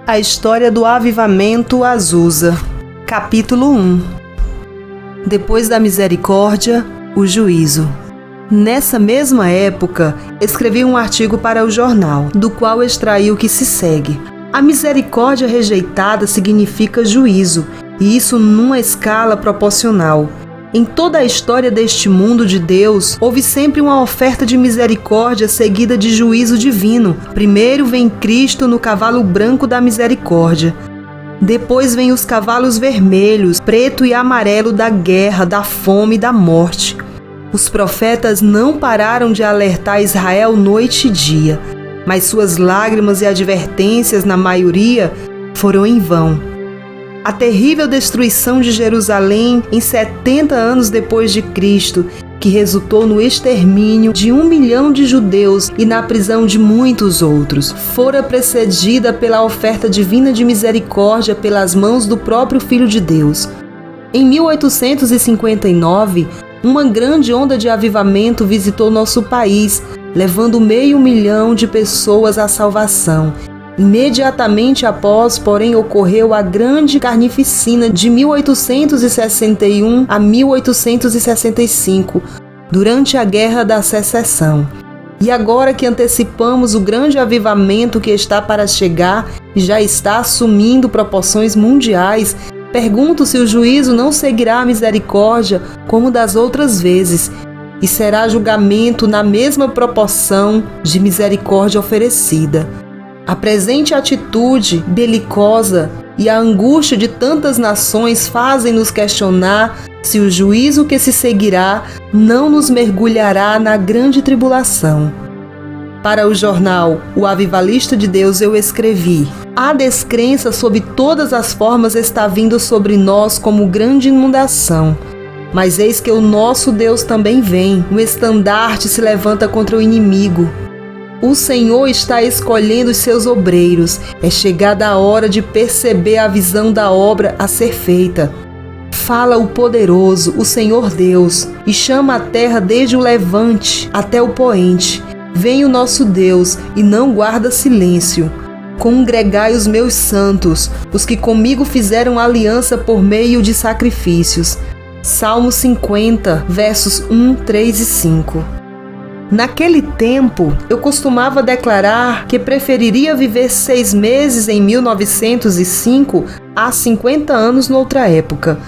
A história do avivamento Azusa. Capítulo 1. Depois da misericórdia, o juízo. Nessa mesma época, escrevi um artigo para o jornal, do qual extraí o que se segue. A misericórdia rejeitada significa juízo, e isso numa escala proporcional. Em toda a história deste mundo de Deus, houve sempre uma oferta de misericórdia seguida de juízo divino. Primeiro vem Cristo no cavalo branco da misericórdia. Depois vem os cavalos vermelhos, preto e amarelo da guerra, da fome e da morte. Os profetas não pararam de alertar Israel noite e dia, mas suas lágrimas e advertências, na maioria, foram em vão. A terrível destruição de Jerusalém em 70 anos depois de Cristo, que resultou no extermínio de 1 milhão de judeus e na prisão de muitos outros, fora precedida pela oferta divina de misericórdia pelas mãos do próprio Filho de Deus. Em 1859, uma grande onda de avivamento visitou nosso país, levando 500 mil de pessoas à salvação. Imediatamente após, porém, ocorreu a Grande Carnificina de 1861 a 1865, durante a Guerra da Secessão. E agora que antecipamos o grande avivamento que está para chegar e já está assumindo proporções mundiais, pergunto se o juízo não seguirá a misericórdia como das outras vezes, e será julgamento na mesma proporção de misericórdia oferecida. A presente atitude belicosa e a angústia de tantas nações fazem-nos questionar se o juízo que se seguirá não nos mergulhará na grande tribulação. Para o jornal O Avivalista de Deus eu escrevi: a descrença sob todas as formas está vindo sobre nós como grande inundação. Mas eis que o nosso Deus também vem, um estandarte se levanta contra o inimigo. O Senhor está escolhendo os seus obreiros. É chegada a hora de perceber a visão da obra a ser feita. Fala o poderoso, o Senhor Deus, e chama a terra desde o levante até o poente. Vem o nosso Deus e não guarda silêncio. Congregai os meus santos, os que comigo fizeram aliança por meio de sacrifícios. Salmo 50, versos 1, 3 e 5. Naquele tempo, eu costumava declarar que preferiria viver 6 meses em 1905 a 50 anos noutra época.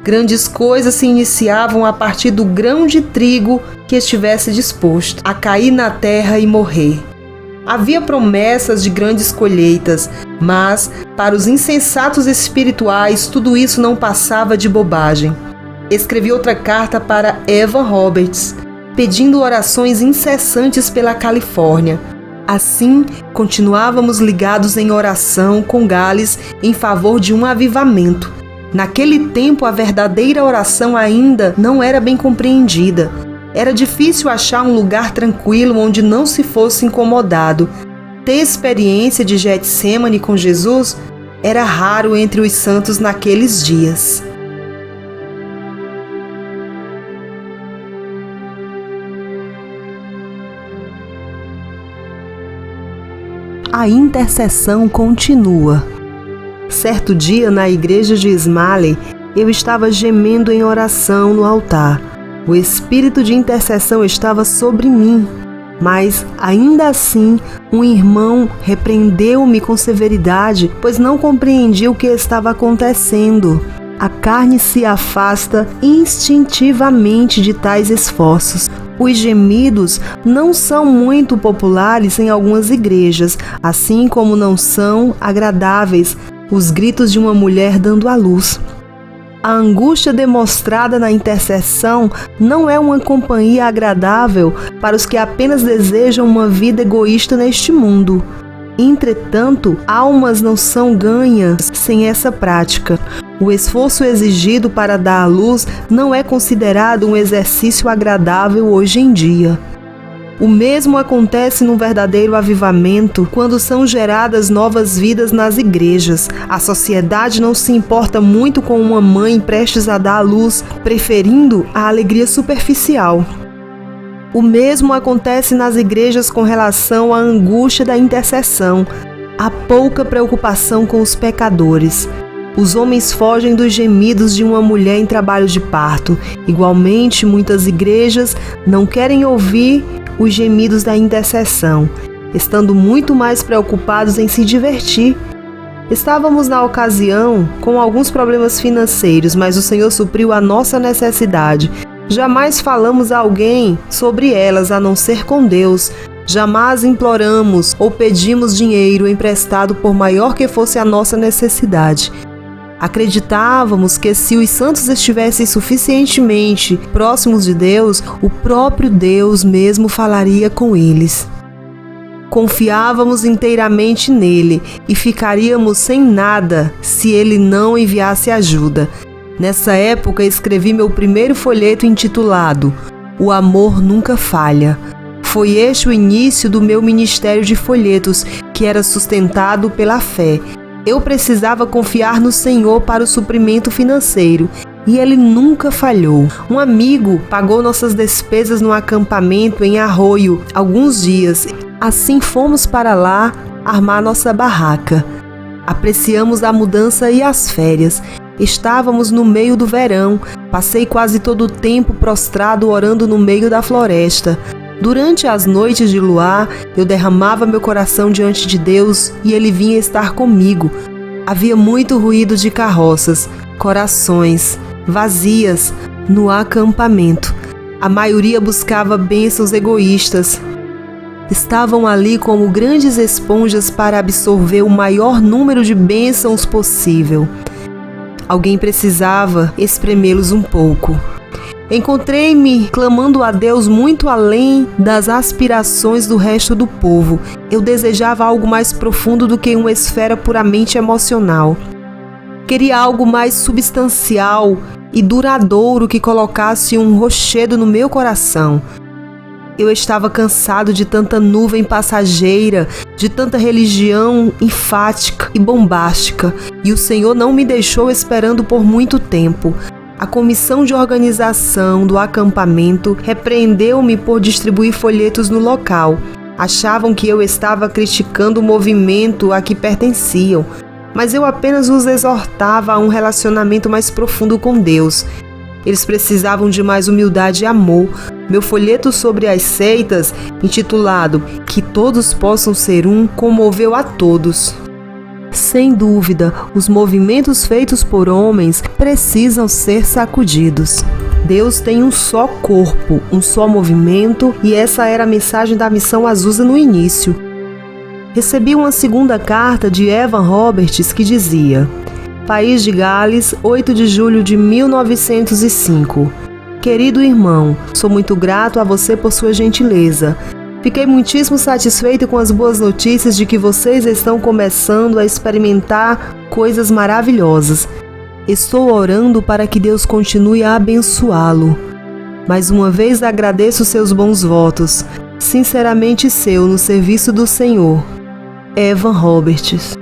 Grandes coisas se iniciavam a partir do grão de trigo que estivesse disposto a cair na terra e morrer. Havia promessas de grandes colheitas, mas, para os insensatos espirituais, tudo isso não passava de bobagem. Escrevi outra carta para Eva Roberts, pedindo orações incessantes pela Califórnia. Assim, continuávamos ligados em oração com Gales em favor de um avivamento. Naquele tempo, a verdadeira oração ainda não era bem compreendida. Era difícil achar um lugar tranquilo onde não se fosse incomodado. Ter experiência de Getsemane com Jesus era raro entre os santos naqueles dias. A intercessão continua. Certo dia, na igreja de Smalley, eu estava gemendo em oração no altar. O espírito de intercessão estava sobre mim, mas, ainda assim, um irmão repreendeu-me com severidade, pois não compreendia o que estava acontecendo. A carne se afasta instintivamente de tais esforços. Os gemidos não são muito populares em algumas igrejas, assim como não são agradáveis os gritos de uma mulher dando à luz. A angústia demonstrada na intercessão não é uma companhia agradável para os que apenas desejam uma vida egoísta neste mundo. Entretanto, almas não são ganhas sem essa prática. O esforço exigido para dar à luz não é considerado um exercício agradável hoje em dia. O mesmo acontece no verdadeiro avivamento, quando são geradas novas vidas nas igrejas. A sociedade não se importa muito com uma mãe prestes a dar à luz, preferindo a alegria superficial. O mesmo acontece nas igrejas com relação à angústia da intercessão. Há pouca preocupação com os pecadores. Os homens fogem dos gemidos de uma mulher em trabalho de parto. Igualmente, muitas igrejas não querem ouvir os gemidos da intercessão, estando muito mais preocupados em se divertir. Estávamos na ocasião com alguns problemas financeiros, mas o Senhor supriu a nossa necessidade. Jamais falamos a alguém sobre elas a não ser com Deus. Jamais imploramos ou pedimos dinheiro emprestado por maior que fosse a nossa necessidade. Acreditávamos que se os santos estivessem suficientemente próximos de Deus, o próprio Deus mesmo falaria com eles. Confiávamos inteiramente nele e ficaríamos sem nada se ele não enviasse ajuda. Nessa época escrevi meu primeiro folheto intitulado O Amor Nunca Falha. Foi este o início do meu ministério de folhetos, que era sustentado pela fé. Eu precisava confiar no Senhor para o suprimento financeiro, e Ele nunca falhou. Um amigo pagou nossas despesas no acampamento em Arroio alguns dias. Assim fomos para lá armar nossa barraca. Apreciamos a mudança e as férias. Estávamos no meio do verão. Passei quase todo o tempo prostrado orando no meio da floresta. Durante as noites de luar, eu derramava meu coração diante de Deus e Ele vinha estar comigo. Havia muito ruído de carroças, corações, vazias, no acampamento. A maioria buscava bênçãos egoístas. Estavam ali como grandes esponjas para absorver o maior número de bênçãos possível. Alguém precisava espremê-los um pouco. Encontrei-me clamando a Deus muito além das aspirações do resto do povo. Eu desejava algo mais profundo do que uma esfera puramente emocional. Queria algo mais substancial e duradouro que colocasse um rochedo no meu coração. Eu estava cansado de tanta nuvem passageira, de tanta religião enfática e bombástica, e o Senhor não me deixou esperando por muito tempo. A comissão de organização do acampamento repreendeu-me por distribuir folhetos no local. Achavam que eu estava criticando o movimento a que pertenciam, mas eu apenas os exortava a um relacionamento mais profundo com Deus. Eles precisavam de mais humildade e amor. Meu folheto sobre as seitas, intitulado Que Todos Possam Ser Um, comoveu a todos. Sem dúvida, os movimentos feitos por homens precisam ser sacudidos. Deus tem um só corpo, um só movimento, e essa era a mensagem da Missão Azusa no início. Recebi uma segunda carta de Evan Roberts que dizia: País de Gales, 8 de julho de 1905. Querido irmão, sou muito grato a você por sua gentileza. Fiquei muitíssimo satisfeito com as boas notícias de que vocês estão começando a experimentar coisas maravilhosas. Estou orando para que Deus continue a abençoá-lo. Mais uma vez agradeço seus bons votos. Sinceramente seu no serviço do Senhor. Evan Roberts.